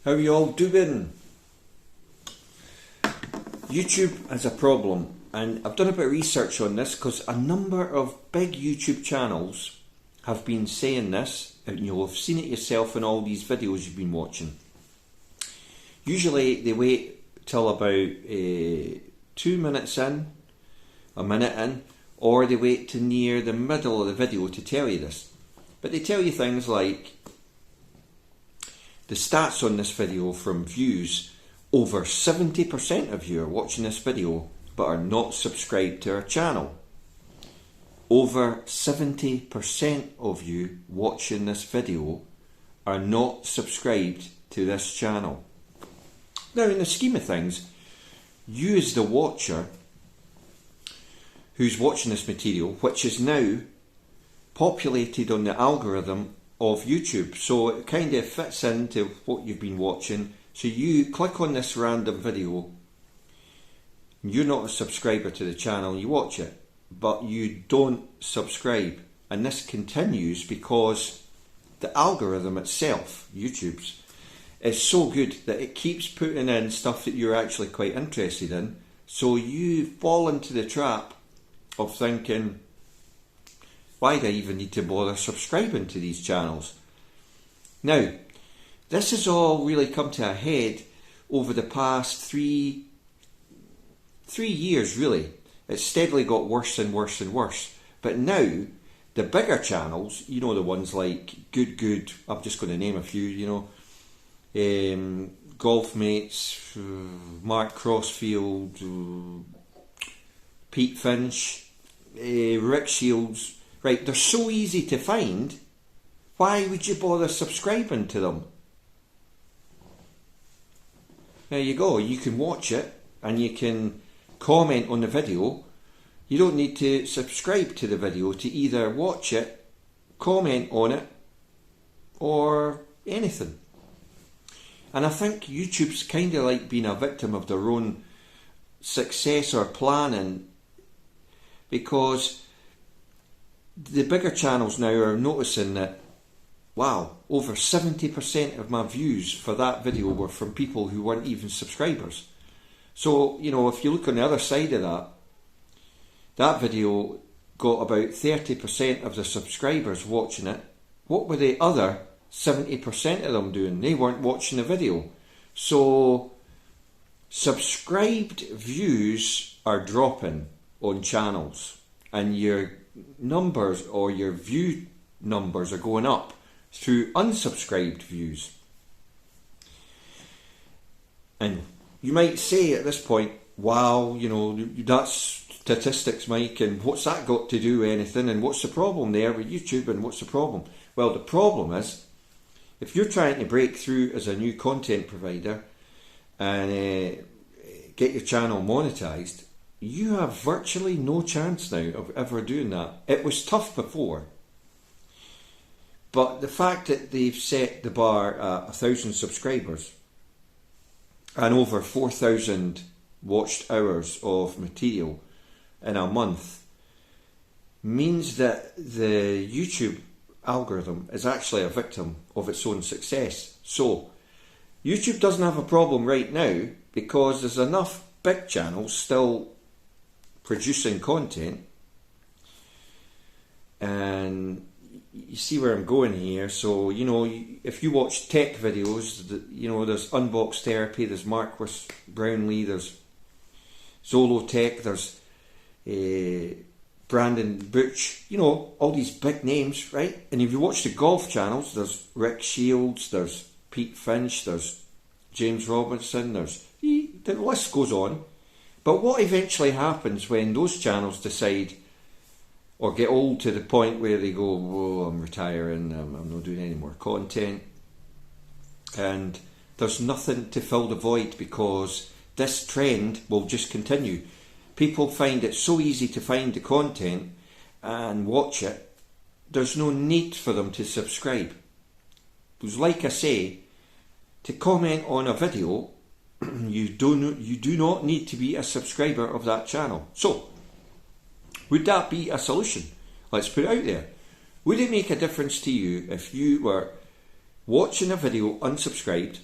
How you all doing? YouTube has a problem, and I've done a bit of research on this because a number of big YouTube channels have been saying this, and you'll have seen it yourself in all these videos you've been watching. Usually they wait till about 2 minutes in, a minute in, or they wait to near the middle of the video to tell you this. But they tell you things like the stats on this video from views: over 70% of you are watching this video but are not subscribed to our channel. Over 70% of you watching this video are not subscribed to this channel. Now, in the scheme of things, you as the watcher who's watching this material, which is now populated on the algorithm of YouTube, so it kind of fits into what you've been watching. So you click on this random video, you're not a subscriber to the channel, you watch it, but you don't subscribe, and this continues because the algorithm itself, YouTube's, is so good that it keeps putting in stuff that you're actually quite interested in, so you fall into the trap of thinking, why do I even need to bother subscribing to these channels? Now, this has all really come to a head over the past three years, really. It's steadily got worse and worse and worse. But now, the bigger channels, you know, the ones like Good, I'm just going to name a few, you know, Golf Mates, Mark Crossfield, Pete Finch, Rick Shields, right, they're so easy to find, why would you bother subscribing to them? There you go, you can watch it and you can comment on the video. You don't need to subscribe to the video to either watch it, comment on it, or anything. And I think YouTube's kind of like being a victim of their own success or planning, because the bigger channels now are noticing that, wow, over 70% of my views for that video were from people who weren't even subscribers. So, you know, if you look on the other side of that, that video got about 30% of the subscribers watching it. What were the other 70% of them doing? They weren't watching the video. So, subscribed views are dropping on channels, and your numbers or your view numbers are going up through unsubscribed views. And you might say at this point, wow, you know, that's statistics, Mike, and what's that got to do with anything, and what's the problem there with YouTube, and what's the problem? Well, the problem is, if you're trying to break through as a new content provider and get your channel monetized, you have virtually no chance now of ever doing that. It was tough before, but the fact that they've set the bar at 1,000 subscribers and over 4,000 watched hours of material in a month means that the YouTube algorithm is actually a victim of its own success. So YouTube doesn't have a problem right now because there's enough big channels still producing content, and you see where I'm going here. So, you know, if you watch tech videos, you know, there's Unbox Therapy, there's Marcus Brownlee, there's Zolo Tech, there's Brandon Butch, you know, all these big names, right? And if you watch the golf channels, there's Rick Shields, there's Pete Finch, there's James Robinson, the list goes on. But what eventually happens when those channels decide or get old to the point where they go, whoa, I'm retiring, I'm not doing any more content, and there's nothing to fill the void because this trend will just continue. People find it so easy to find the content and watch it, there's no need for them to subscribe. Because like I say, to comment on a video, you do not need to be a subscriber of that channel. So, would that be a solution? Let's put it out there. Would it make a difference to you if you were watching a video unsubscribed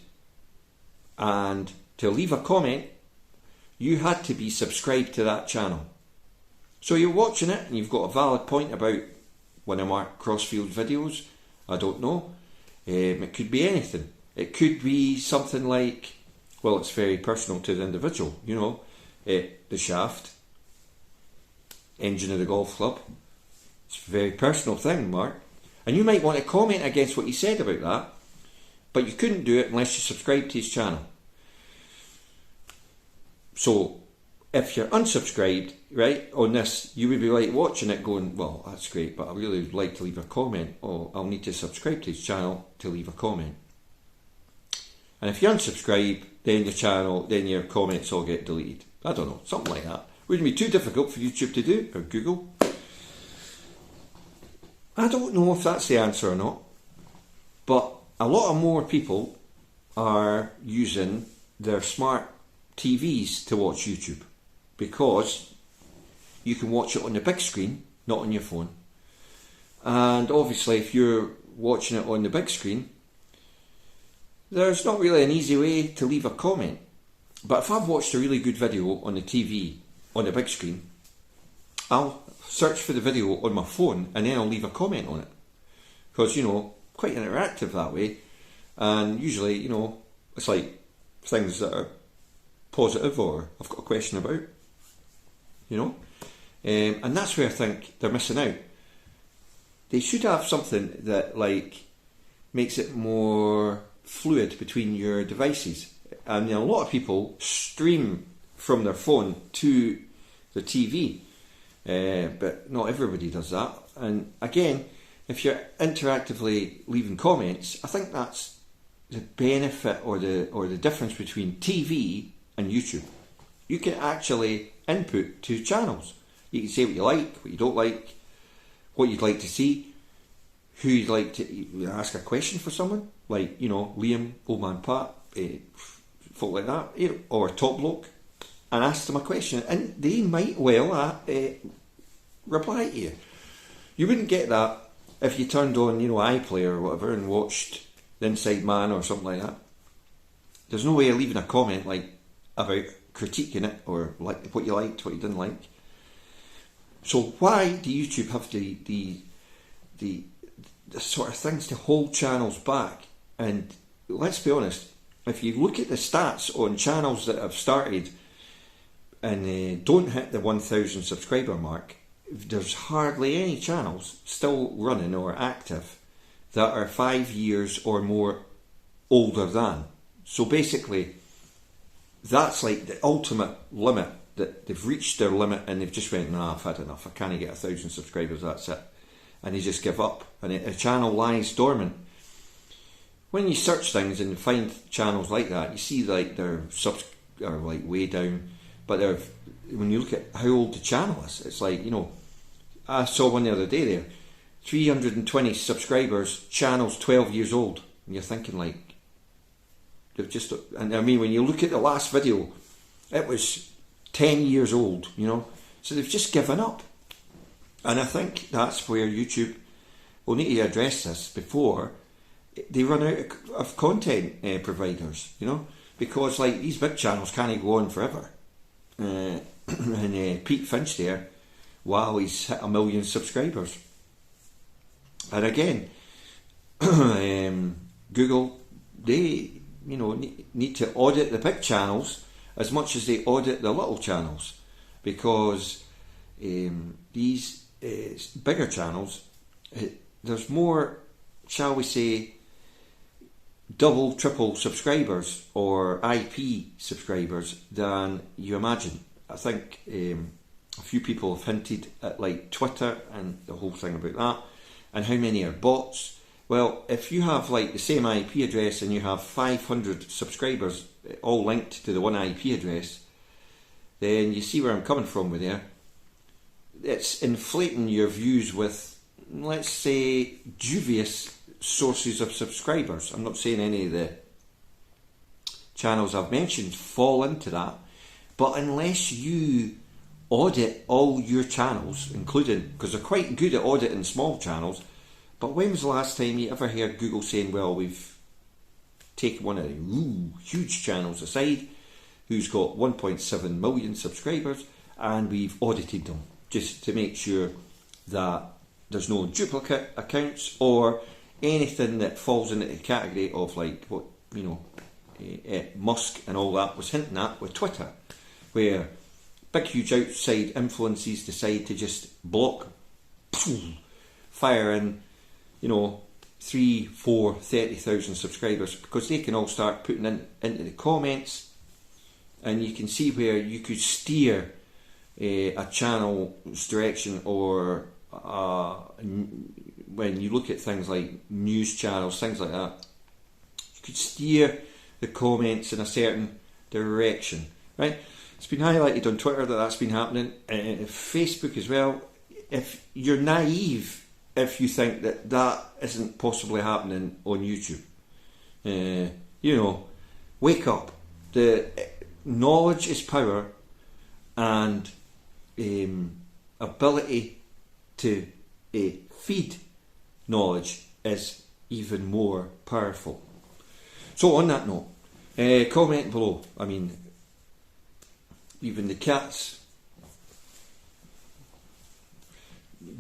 and to leave a comment, you had to be subscribed to that channel. So you're watching it and you've got a valid point about one of Mark Crossfield's videos. I don't know. It could be anything. It could be something like, well, it's very personal to the individual, you know, the shaft, engine of the golf club. It's a very personal thing, Mark. And you might want to comment against what he said about that, but you couldn't do it unless you subscribed to his channel. So, if you're unsubscribed, right, on this, you would be like watching it going, well, that's great, but I really would like to leave a comment. Oh, I'll need to subscribe to his channel to leave a comment. And if you unsubscribe, then your comments all get deleted. I don't know, something like that. Wouldn't be too difficult for YouTube to do, or Google. I don't know if that's the answer or not, but a lot of more people are using their smart TVs to watch YouTube, because you can watch it on the big screen, not on your phone. And obviously if you're watching it on the big screen, there's not really an easy way to leave a comment. But if I've watched a really good video on the TV, on the big screen, I'll search for the video on my phone and then I'll leave a comment on it. Because, you know, quite interactive that way. And usually, you know, it's like things that are positive or I've got a question about, you know. And that's where I think they're missing out. They should have something that, like, makes it more fluid between your devices. And a lot of people stream from their phone to the TV, but not everybody does that. And again, if you're interactively leaving comments, I think that's the benefit or the difference between TV and YouTube. You can actually input to channels. You can say what you like, what you don't like, what you'd like to see, who you'd like to ask a question for someone, like, you know, Liam, Old Man Pat, folk like that, or Top Bloke, and ask them a question, and they might well reply to you. You wouldn't get that if you turned on, you know, iPlayer or whatever and watched The Inside Man or something like that. There's no way of leaving a comment like about critiquing it or like what you liked, what you didn't like. So why do YouTube have the sort of things to hold channels back? And let's be honest, if you look at the stats on channels that have started and don't hit the 1,000 subscriber mark, there's hardly any channels still running or active that are 5 years or more older than. So basically, that's like the ultimate limit, that they've reached their limit and they've just went, nah, I've had enough, I can't get 1,000 subscribers, that's it. And they just give up, and a channel lies dormant. When you search things and find channels like that, you see like their subs are like way down, but when you look at how old the channel is, it's like, you know, I saw one the other day there, 320 subscribers, channel's 12 years old, and you're thinking like, they've just, and I mean, when you look at the last video, it was 10 years old, you know, so they've just given up. And I think that's where YouTube will need to address this before they run out of content providers, you know, because like these big channels can't go on forever. And Pete Finch there, wow, he's hit 1 million subscribers. And again, Google, they, you know, need to audit the big channels as much as they audit the little channels, because these bigger channels, there's more, shall we say, double, triple subscribers or IP subscribers than you imagine. I think a few people have hinted at like Twitter and the whole thing about that, and how many are bots. Well, if you have like the same IP address and you have 500 subscribers all linked to the one IP address, then you see where I'm coming from with there. It's inflating your views with, let's say, dubious sources of subscribers. I'm not saying any of the channels I've mentioned fall into that, but unless you audit all your channels, including, because they're quite good at auditing small channels, but when was the last time you ever heard Google saying, well, we've taken one of the huge channels aside, who's got 1.7 million subscribers, and we've audited them just to make sure that there's no duplicate accounts or anything that falls into the category of like what Musk and all that was hinting at with Twitter, where big huge outside influences decide to just block, fire in 3, 4, 30,000 subscribers, because they can all start putting into the comments, and you can see where you could steer a channel's direction, or when you look at things like news channels, things like that, you could steer the comments in a certain direction, right? It's been highlighted on Twitter that that's been happening, Facebook as well. If you're naive if you think that that isn't possibly happening on YouTube, wake up. The knowledge is power, and ability to feed knowledge is even more powerful. So on that note, comment below. I mean, even the cats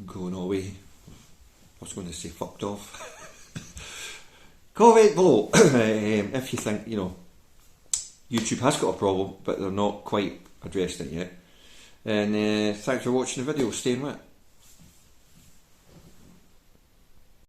going away. I was going to say fucked off. Comment below if you think YouTube has got a problem, but they're not quite addressed it yet. And thanks for watching the video. Stay in with it.